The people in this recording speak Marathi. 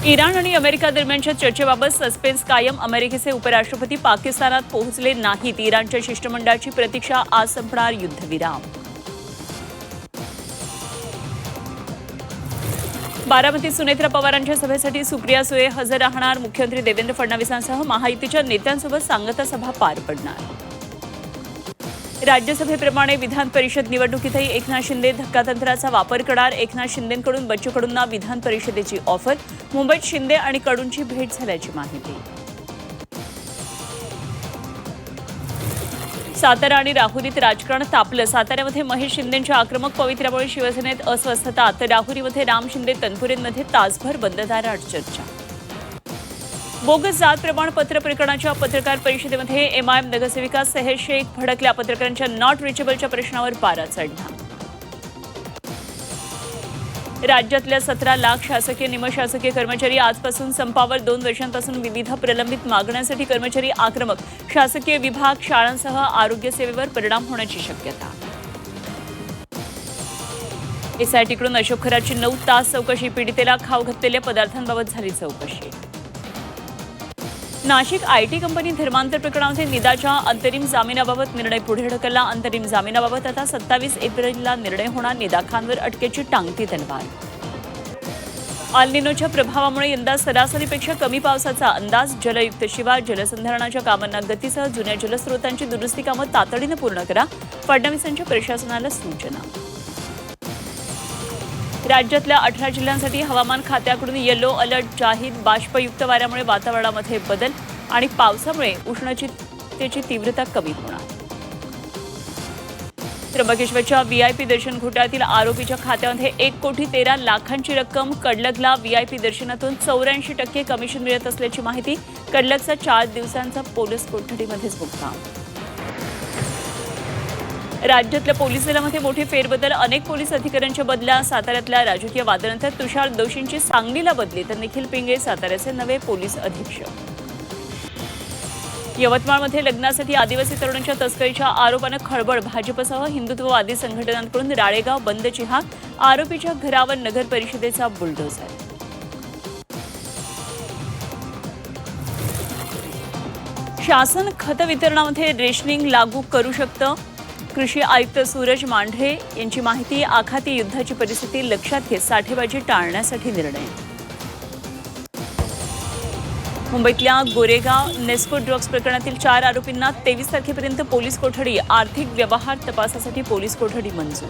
इराण आणि अमेरिका दरम्यानच्या चर्चेबाबत सस्पेन्स कायम. अमेरिकेचे उपराष्ट्रपती पाकिस्तानात पोहोचले नाहीत. इराणच्या शिष्टमंडळाची प्रतीक्षा. आज संपणार युद्धविराम. बारामतीत सुनेत्रा पवारांच्या सभेसाठी सुप्रिया सुळे हजर राहणार. मुख्यमंत्री देवेंद्र फडणवीसांसह महायुतीच्या नेत्यांसोबत सांगता सभा पार पडणार. राज्यसभेप्रमाणे विधान परिषद निवडणुकीतही एकनाथ शिंदे धक्कातंत्राचा वापर करणार. एकनाथ शिंदेंकडून बच्चू कडूंना विधान परिषदेची ऑफर. मुंबईत शिंदे आणि कडूंची भेट झाल्याची माहिती. सातारा आणि राहुरीत राजकारण तापलं. साताऱ्यामध्ये महेश शिंदेंच्या आक्रमक पवित्र्यामुळे शिवसेनेत अस्वस्थता. तर राहुरीमध्ये राम शिंदे तनपुरेंमध्ये तासभर बंददाराआड चर्चा. बोगस जात प्रमाणपत्र प्रकरणाच्या पत्रकार परिषदेमध्ये एमआयएम नगरसेविका सेहेर शेख भडकल्या. पत्रकारांच्या नॉट रिचेबलच्या प्रश्नावर पारा चढला. राज्यातल्या 17 लाख शासकीय निमशासकीय कर्मचारी आजपासून संपावर. 2 वर्षांपासून विविध प्रलंबित मागण्यांसाठी कर्मचारी आक्रमक. शासकीय विभाग, शाळांसह आरोग्य सेवेवर परिणाम होण्याची शक्यता. एसआयटीकडून अशोक खराची 9 तास चौकशी. पीडितेला खाऊ घातलेल्या पदार्थांबाबत झाली चौकशी. नाशिक आयटी कंपनी धर्मांतर प्रकरणामध्ये निदाच्या अंतरिम जामिनाबाबत निर्णय पुढे ढकलला. अंतरिम जामिनाबाबत आता 27 एप्रिलला निर्णय होणार. निदा खानवर अटकेची टांगती तलवार. अल निनोच्या प्रभावामुळे यंदा सरासरीपेक्षा कमी पावसाचा अंदाज. जलयुक्त शिवार, जलसंधारणाच्या कामांना गतीसह जुन्या जलस्रोतांची दुरुस्ती कामं तातडीनं पूर्ण करा. फडणवीसांच्या प्रशासनाला सूचना. राज्यातल्या 18 जिल्ह्यांसाठी हवामान खात्याकडून येलो अलर्ट जाहीर. बाष्पयुक्त वाऱ्यामुळे वातावरणामध्ये बदल आणि पावसामुळे उष्णतेची तीव्रता कमी होणार. त्र्यंबकेश्वरच्या व्हीआयपी दर्शन घोटाळ्यातील आरोपीच्या खात्यामध्ये 1,13,00,000ची रक्कम. कडलगला व्हीआयपी दर्शनातून 84% कमिशन मिळत असल्याची माहिती. कडलगचा 4 दिवसांचा पोलीस कोठडीमध्येच मुक्काम. राज्यातल्या पोलीस दलामध्ये मोठे फेरबदल. अनेक पोलीस अधिकाऱ्यांच्या बदल्या. साताऱ्यातल्या राजकीय वादानंतर तुषार दोशींची सांगलीला बदली. तर निखिल पिंगे साताऱ्याचे नवे पोलीस अधीक्षक. यवतमाळमध्ये लग्नासाठी आदिवासी तरुणांच्या तस्करीच्या आरोपानं खळबळ. भाजपसह हिंदुत्ववादी संघटनांकडून राळेगाव बंदची हाक. आरोपीच्या घरावर नगर परिषदेचा बुलडोझर. शासन खत वितरणामध्ये रेशनिंग लागू करू शकतं. कृषी आयुक्त सूरज मांढरे यांची माहिती. आखाती युद्धाची परिस्थिती लक्षात घेत साठेबाजी टाळण्यासाठी निर्णय. मुंबईतल्या गोरेगाव नेस्को ड्रग्ज प्रकरणातील 4 आरोपींना 23 तारखेपर्यंत पोलीस कोठडी. आर्थिक व्यवहार तपासासाठी पोलीस कोठडी मंजूर.